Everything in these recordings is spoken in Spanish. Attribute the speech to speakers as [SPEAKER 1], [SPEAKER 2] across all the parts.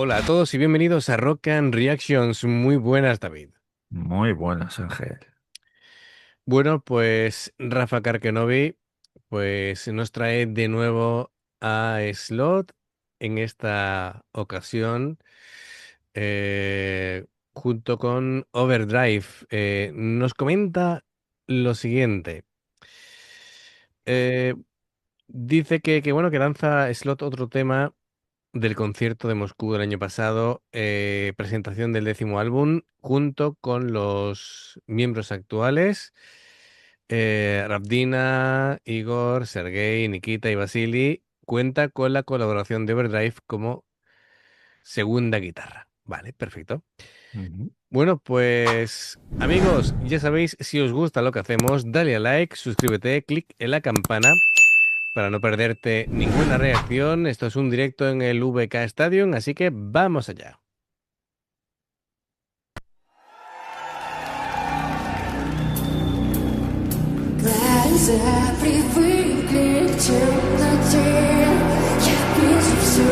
[SPEAKER 1] Hola a todos y bienvenidos a Rock and Reactions. Muy buenas, David.
[SPEAKER 2] Muy buenas, Ángel.
[SPEAKER 1] Bueno, pues Rafa Karkenovi pues nos trae de nuevo a Slot en esta ocasión eh, junto con Overdrive. Nos comenta lo siguiente. Eh, Dice bueno, que lanza Slot otro tema del concierto de Moscú del año pasado, presentación del 10º álbum, junto con los miembros actuales, Ravdina, Igor, Sergei, Nikita y Vasily. Cuenta con la colaboración de Overdrive como segunda guitarra. Vale, perfecto.
[SPEAKER 2] Ujú.
[SPEAKER 1] Bueno, pues amigos, ya sabéis, si os gusta lo que hacemos, dale a like, suscríbete, clic en la campana para no perderte ninguna reacción. Esto es un directo en el VK Stadium, así que vamos allá.
[SPEAKER 3] Глаза привыкли к темноте, я вижу все.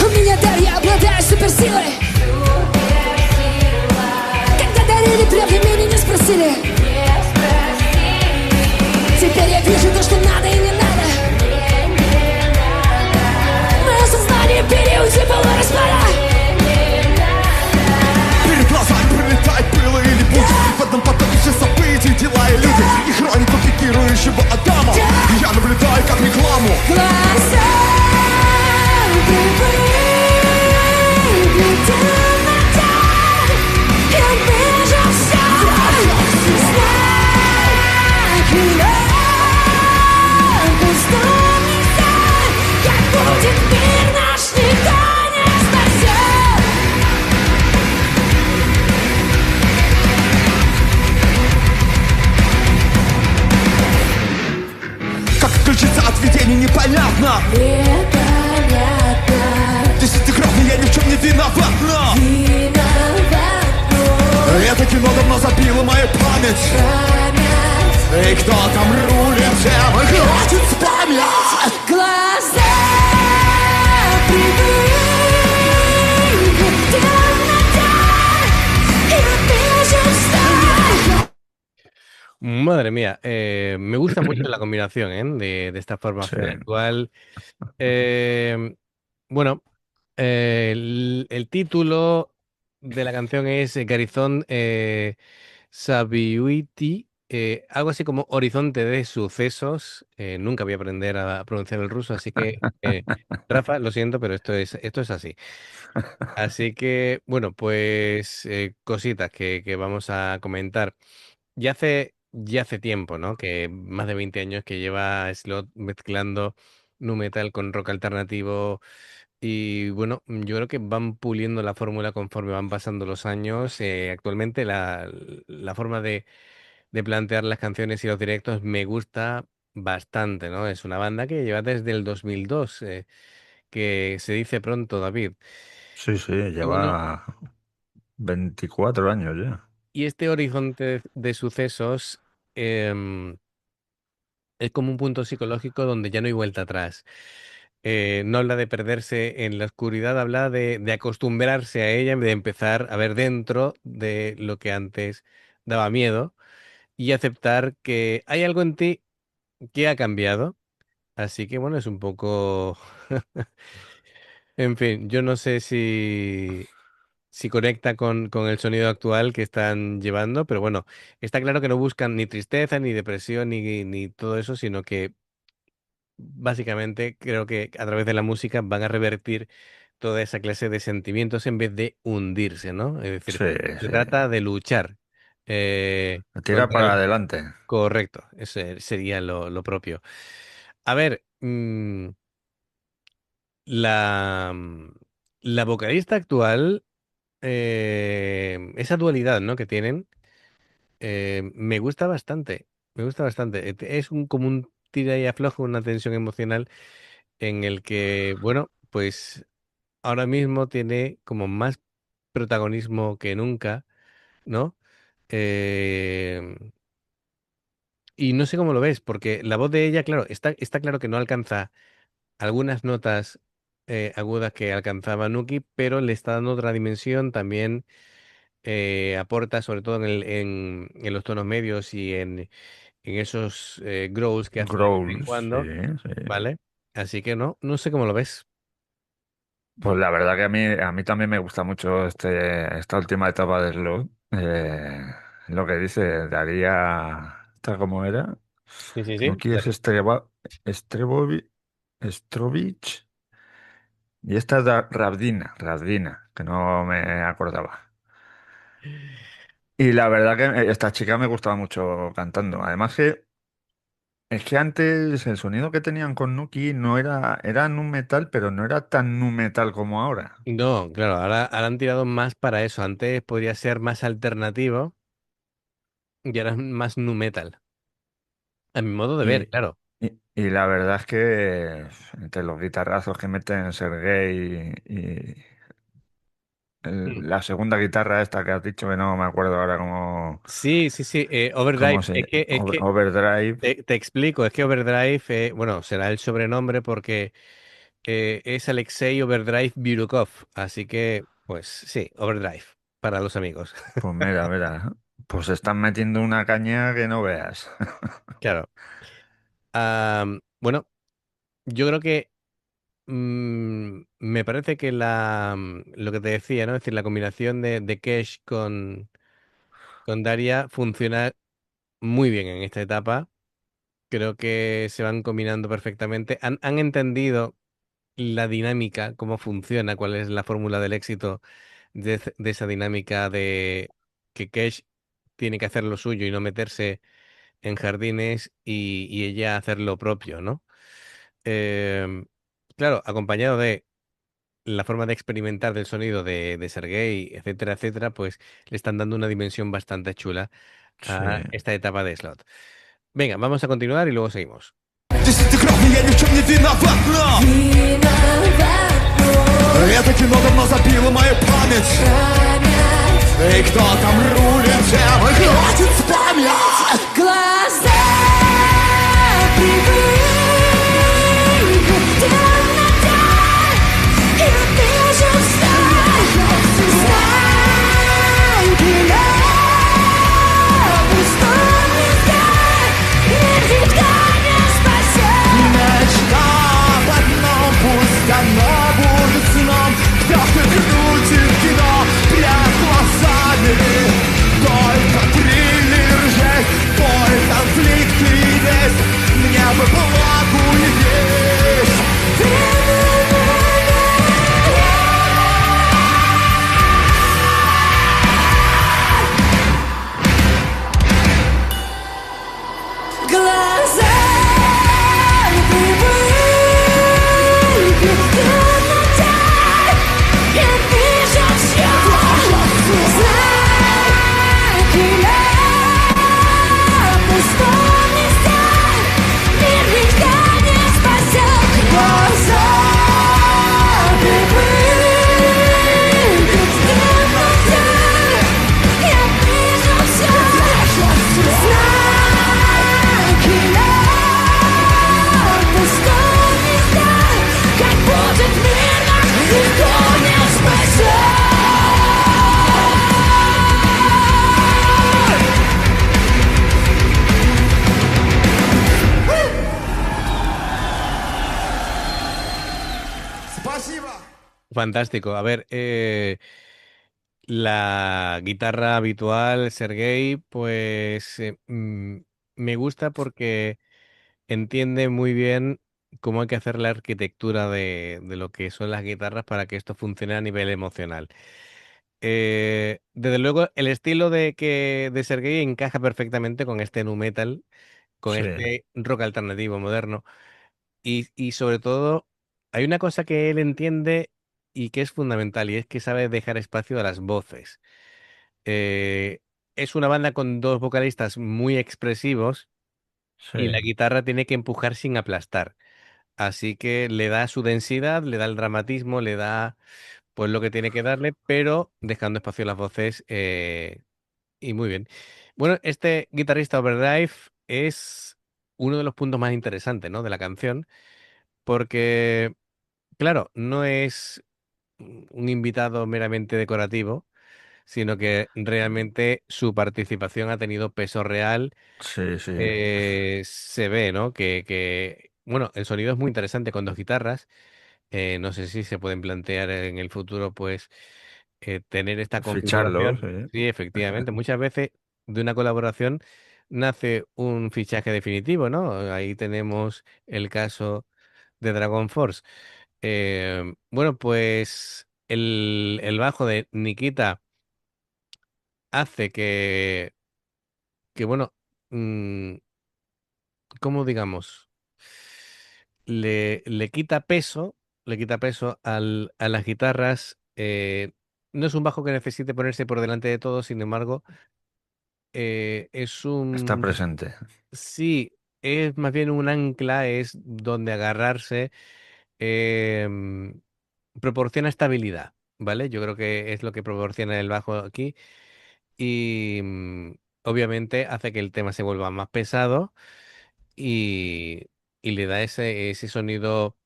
[SPEAKER 3] У меня дар, я обладаю суперсилой. Когда дарили прям времени не спросили. Теперь я вижу то, что надо и не надо. Мое сознание в периоде полураспада.
[SPEAKER 4] Перед глазами пролетает было или будет в одном потоке все события, дела и люди. И хронику пикирующего Адама. И я наблюдаю как рекламу.
[SPEAKER 3] Глаза привыкли к темноте. Я вижу все. Знаки пустом нельзя. Как будет мир наш, никто не спасет.
[SPEAKER 4] Как отключиться от видений непонятно.
[SPEAKER 3] Непонятно,
[SPEAKER 4] Десятикратно я ни в чем не виноват, но
[SPEAKER 3] виноват, но
[SPEAKER 4] это кино давно забило мою память.
[SPEAKER 3] память.
[SPEAKER 4] И кто там рулит тем, хватит спамить.
[SPEAKER 3] Глаза привыкли к темноте. Я вижу все.
[SPEAKER 1] Madre mía, me gusta mucho la combinación, de esta
[SPEAKER 2] Sí,
[SPEAKER 1] formación actual. Eh, bueno, el título de la canción es Garizón Sabiuiti, algo así como Horizonte de Sucesos. Nunca voy a aprender a pronunciar el ruso, así que, Rafa, lo siento, pero esto es así. Así que, bueno, pues cositas que vamos a comentar. Ya hace tiempo, ¿no? Que más de 20 años que lleva Slot mezclando nu metal con rock alternativo. Y bueno, yo creo que van puliendo la fórmula conforme van pasando los años. Actualmente la forma de plantear las canciones y los directos me gusta bastante, ¿no? Es una banda que lleva desde el 2002, que se dice pronto, David.
[SPEAKER 2] sí, sí,
[SPEAKER 1] Y bueno,
[SPEAKER 2] lleva 24 años ya.
[SPEAKER 1] y este horizonte de sucesos es como un punto psicológico donde ya no hay vuelta atrás. No habla de perderse en la oscuridad, habla de acostumbrarse a ella, de empezar a ver dentro de lo que antes daba miedo y aceptar que hay algo en ti que ha cambiado. Así que bueno, es un poco... En fin, yo no sé si conecta con el sonido actual que están llevando, pero bueno, está claro que no buscan ni tristeza, ni depresión, ni todo eso, sino que básicamente creo que a través de la música van a revertir toda esa clase de sentimientos en vez de hundirse, ¿no? Es decir,
[SPEAKER 2] Sí,
[SPEAKER 1] se
[SPEAKER 2] sí.
[SPEAKER 1] trata de luchar
[SPEAKER 2] Tira
[SPEAKER 1] contra
[SPEAKER 2] para
[SPEAKER 1] el...
[SPEAKER 2] adelante.
[SPEAKER 1] Correcto, ese sería lo propio. A ver, la, la vocalista actual, esa dualidad, ¿no? que tienen, me gusta bastante. Me gusta bastante. Es como un tira y afloja, una tensión emocional en el que, bueno, pues ahora mismo tiene como más protagonismo que nunca, ¿no? Eh, y no sé cómo lo ves, porque la voz de ella, claro, está claro que no alcanza algunas notas agudas que alcanzaba Nuki, pero le está dando otra dimensión, también aporta, sobre todo en los tonos medios y en esos growls que hace de vez en
[SPEAKER 2] Growls, sí,
[SPEAKER 1] cuando,
[SPEAKER 2] sí.
[SPEAKER 1] ¿vale? Así que no sé cómo lo ves.
[SPEAKER 2] Pues la verdad que a mí también me gusta mucho esta última etapa de Slot. Lo que dice, daría... ¿Esta cómo era?
[SPEAKER 1] Sí, sí,
[SPEAKER 2] No
[SPEAKER 1] sí.
[SPEAKER 2] quieres Strovich. Y esta es Ravdina, que no me acordaba. Y la verdad que esta chica me gustaba mucho cantando. Además que es que antes el sonido que tenían con Nuki era nu metal, pero no era tan nu metal como ahora.
[SPEAKER 1] No, claro, ahora han tirado más para eso. Antes podría ser más alternativo y ahora es más nu metal. A mi modo de ver,
[SPEAKER 2] Y,
[SPEAKER 1] claro.
[SPEAKER 2] y la verdad es que entre los guitarrazos que meten Sergey y
[SPEAKER 1] Mm.
[SPEAKER 2] la segunda guitarra esta que has dicho que no me acuerdo ahora
[SPEAKER 1] Sí, sí, sí.
[SPEAKER 2] cómo
[SPEAKER 1] Overdrive.
[SPEAKER 2] se
[SPEAKER 1] Es que
[SPEAKER 2] Overdrive.
[SPEAKER 1] te explico. Es que Overdrive, bueno, será el sobrenombre porque es Alexei Overdrive Birukov. Así que, pues sí, Overdrive para los amigos.
[SPEAKER 2] Pues mira, mira, pues están metiendo una caña que no veas.
[SPEAKER 1] Claro. Bueno, yo creo que me parece que lo que te decía, ¿no? Es decir, la combinación de Kesh con Daria funciona muy bien en esta etapa. Creo que se van combinando perfectamente. Han entendido la dinámica, cómo funciona, cuál es la fórmula del éxito de esa dinámica de que Kesh tiene que hacer lo suyo y no meterse en jardines y ella hacer lo propio, ¿no? Em, claro, acompañado de la forma de experimentar del sonido de Sergey, etcétera, etcétera, pues le están dando una dimensión bastante chula
[SPEAKER 2] Sí,
[SPEAKER 1] a esta etapa de Slot. Venga, vamos a continuar y luego seguimos.
[SPEAKER 4] Десятикратный я ни в чем не виноват, но это кино давно забило мою память. И кто там рулит, тем и хватит вспомнить.
[SPEAKER 3] Глаза привыкли к темноте, и вижу все. Знай, беля пустой везде, мир никто не спасет.
[SPEAKER 4] Мечта об одном, пусть оно будет сном. Кто-то крутит кино пред глазами. Только триллер есть, бой, конфликт и весь. Мне бы благу и весь.
[SPEAKER 3] Глаза привыкли к темноте, я вижу все. Знаки пустом месте, мир никто не спасет. Глаза привыкли к темноте, я вижу все. Знаки пустом месте, как будет мир, нас никто не спасет.
[SPEAKER 4] Спасибо.
[SPEAKER 1] Fantástico. A ver, la guitarra habitual, Sergey, pues me gusta porque entiende muy bien cómo hay que hacer la arquitectura de lo que son las guitarras para que esto funcione a nivel emocional. Desde luego, el estilo de Sergey encaja perfectamente con este nu metal, con
[SPEAKER 2] sí,
[SPEAKER 1] este rock alternativo moderno. Y sobre todo, hay una cosa que él entiende y que es fundamental, y es que sabe dejar espacio a las voces. Eh, es una banda con dos vocalistas muy expresivos,
[SPEAKER 2] Sí,
[SPEAKER 1] y la guitarra tiene que empujar sin aplastar. Así que le da su densidad, le da el dramatismo, le da pues lo que tiene que darle, pero dejando espacio a las voces y muy bien. Bueno, este guitarrista Overdrive es uno de los puntos más interesantes, ¿no? De la canción, porque, claro, no es un invitado meramente decorativo, sino que realmente su participación ha tenido peso real.
[SPEAKER 2] sí, sí.
[SPEAKER 1] Se ve, ¿no? Bueno, el sonido es muy interesante con dos guitarras. No sé si se pueden plantear en el futuro, pues, tener esta
[SPEAKER 2] Ficharlos,
[SPEAKER 1] configuración.
[SPEAKER 2] sí.
[SPEAKER 1] Sí, efectivamente. Muchas veces de una colaboración nace un fichaje definitivo, ¿no? Ahí tenemos el caso de Dragon Force. Bueno, pues el bajo de Nikita hace bueno, mm, ¿cómo digamos? Le quita peso, a las guitarras. No es un bajo que necesite ponerse por delante de todo, sin embargo, es
[SPEAKER 2] Está
[SPEAKER 1] un,
[SPEAKER 2] presente.
[SPEAKER 1] sí, es más bien un ancla, es donde agarrarse, em, proporciona estabilidad, ¿vale? Yo creo que es lo que proporciona el bajo aquí y obviamente hace que el tema se vuelva más pesado y, y le da ese sonido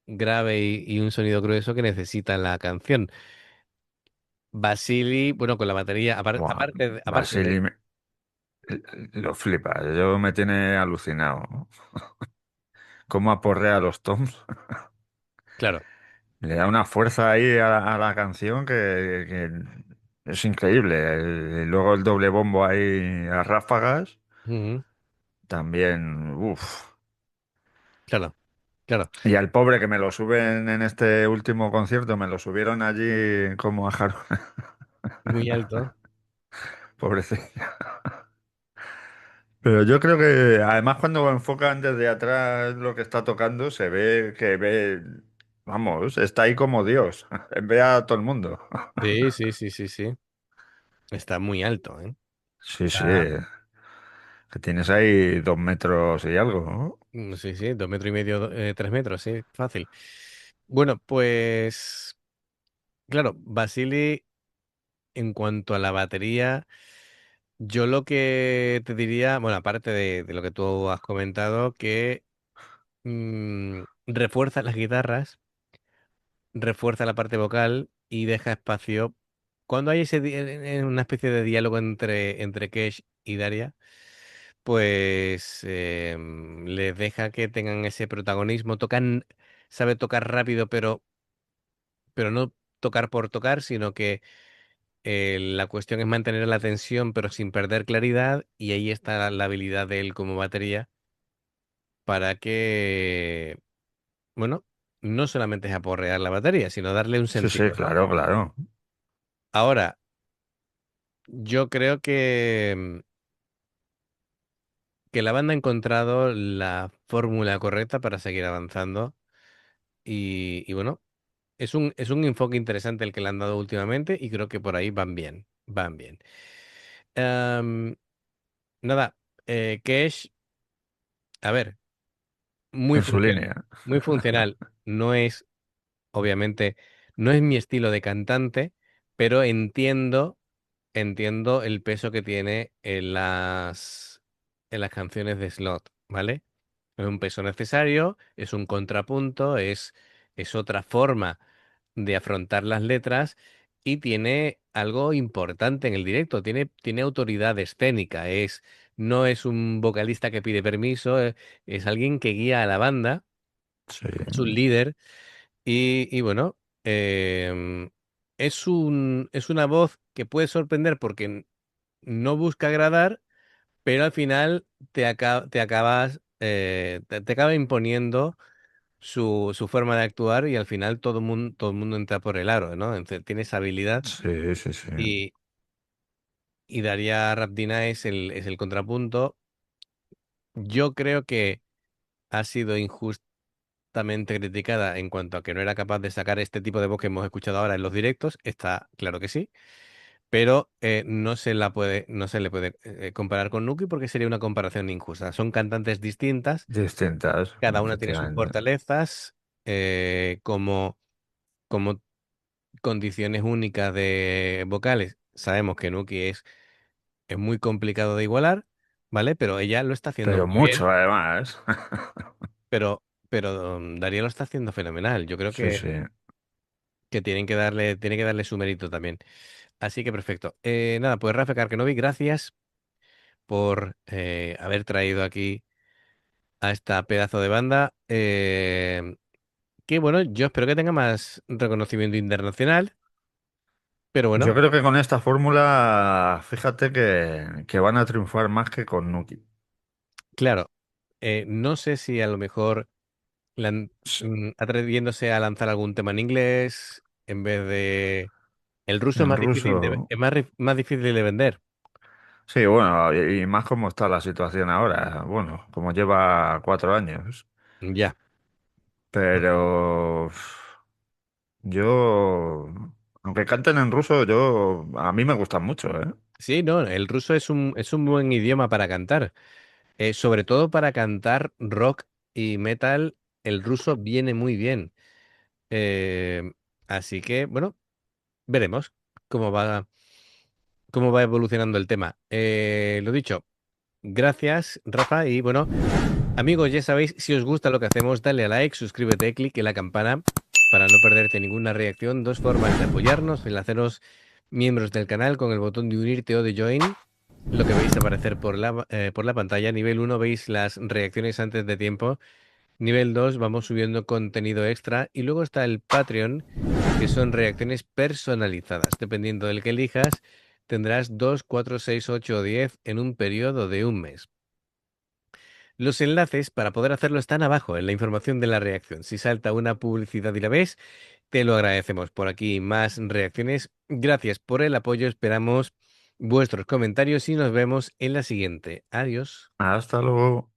[SPEAKER 1] grave y un sonido grueso que necesita la canción. Basili, bueno, con la batería,
[SPEAKER 2] Buah,
[SPEAKER 1] aparte
[SPEAKER 2] Basili
[SPEAKER 1] de,
[SPEAKER 2] lo flipa. Yo me tiene alucinado. Cómo aporrea a los toms.
[SPEAKER 1] claro,
[SPEAKER 2] Le da una fuerza ahí a la canción que es increíble. Y luego el doble bombo ahí a ráfagas.
[SPEAKER 1] ujú,
[SPEAKER 2] También, uff.
[SPEAKER 1] claro, claro,
[SPEAKER 2] Y al pobre que me lo suben en este último concierto, me lo subieron allí como a Jaro.
[SPEAKER 1] muy alto.
[SPEAKER 2] Pobrecito. Pero yo creo que además cuando enfocan desde atrás lo que está tocando, se ve que ve, vamos, está ahí como Dios. Ve a todo el mundo.
[SPEAKER 1] Sí, sí, sí, sí, sí. Está muy alto, ¿eh?
[SPEAKER 2] Sí, sí.
[SPEAKER 1] Está,
[SPEAKER 2] Que tienes ahí 2 metros y algo, ¿no?
[SPEAKER 1] sí, sí, 2 metros y medio, 3 metros, sí, fácil. Bueno, pues, claro, Basili, en cuanto a la batería, yo lo que te diría, bueno, aparte de lo que tú has comentado, que refuerza las guitarras, refuerza la parte vocal y deja espacio. Cuando hay una especie de diálogo entre Kesh y Daria, pues les deja que tengan ese protagonismo. Sabe tocar rápido, pero no tocar por tocar, sino que la cuestión es mantener la tensión, pero sin perder claridad, y ahí está la habilidad de él como batería para que, bueno, no solamente es aporrear la batería, sino darle un
[SPEAKER 2] Sí, sí,
[SPEAKER 1] sentido, ¿no?
[SPEAKER 2] claro, claro.
[SPEAKER 1] Ahora, yo creo que la banda ha encontrado la fórmula correcta para seguir avanzando y bueno, es un enfoque interesante el que le han dado últimamente y creo que por ahí van bien, van bien. Em, Nada, Kesh, a ver, muy
[SPEAKER 2] En su
[SPEAKER 1] funcional,
[SPEAKER 2] línea.
[SPEAKER 1] muy funcional. No es, obviamente, no es mi estilo de cantante, pero entiendo el peso que tiene en las canciones de Slot, ¿vale? Es un peso necesario, es un contrapunto, es otra forma de afrontar las letras y tiene algo importante en el directo, tiene autoridad escénica, no es un vocalista que pide permiso, es alguien que guía a la banda,
[SPEAKER 2] Sí,
[SPEAKER 1] es un líder y bueno, es una voz que puede sorprender porque no busca agradar, pero al final te acaba imponiendo su forma de actuar y al final todo el mundo entra por el aro, ¿no? Entonces, tiene esa habilidad
[SPEAKER 2] sí, sí, sí.
[SPEAKER 1] y, y Daria Rapdina es el contrapunto. Yo creo que ha sido injustamente criticada en cuanto a que no era capaz de sacar este tipo de voz que hemos escuchado ahora en los directos. Está claro que sí. pero no se le puede comparar con Nuki porque sería una comparación injusta. Son cantantes distintas,
[SPEAKER 2] Distintas,
[SPEAKER 1] cada una tiene sus
[SPEAKER 2] efectivamente.
[SPEAKER 1] fortalezas, como condiciones únicas de vocales. Sabemos que Nuki es muy complicado de igualar, ¿vale? Pero ella lo está haciendo
[SPEAKER 2] Pero
[SPEAKER 1] muy bien,
[SPEAKER 2] mucho, además.
[SPEAKER 1] pero Darío lo está haciendo fenomenal. Yo creo
[SPEAKER 2] Sí, sí.
[SPEAKER 1] que tiene que darle su mérito también. Así que perfecto. Nada, pues Rafa Karkenovic, gracias por haber traído aquí a esta pedazo de banda. Que bueno, yo espero que tenga más reconocimiento internacional, pero
[SPEAKER 2] Yo
[SPEAKER 1] bueno,
[SPEAKER 2] creo que con esta fórmula, fíjate que van a triunfar más que con Nuki.
[SPEAKER 1] claro, no sé si a lo mejor
[SPEAKER 2] S-
[SPEAKER 1] atreviéndose a lanzar algún tema en inglés en vez de... El ruso es
[SPEAKER 2] En
[SPEAKER 1] más difícil
[SPEAKER 2] ruso.
[SPEAKER 1] es más difícil de vender.
[SPEAKER 2] Sí, bueno, y más como está la situación ahora. Bueno, como lleva 4 años.
[SPEAKER 1] Ya.
[SPEAKER 2] Pero yo, aunque canten en ruso, a mí me gustan mucho, ¿eh?
[SPEAKER 1] Sí, no, el ruso es un buen idioma para cantar. Sobre todo para cantar rock y metal, el ruso viene muy bien. Eh, Así que, bueno, veremos cómo cómo va evolucionando el tema. Lo dicho, gracias, Rafa. Y bueno, amigos, ya sabéis, si os gusta lo que hacemos, dale a like, suscríbete, clic en la campana para no perderte ninguna reacción. Dos formas de apoyarnos, el haceros miembros del canal con el botón de unirte o de join. Lo que veis aparecer por la pantalla. Nivel uno veis las reacciones antes de tiempo. Nivel 2 vamos subiendo contenido extra. Y luego está el Patreon, que son reacciones personalizadas. Dependiendo del que elijas, tendrás 2, 4, 6, 8 o 10 en un periodo de un mes. Los enlaces para poder hacerlo están abajo en la información de la reacción. Si salta una publicidad y la ves, te lo agradecemos. Por aquí más reacciones. Gracias por el apoyo. Esperamos vuestros comentarios y nos vemos en la siguiente. Adiós.
[SPEAKER 2] Hasta luego.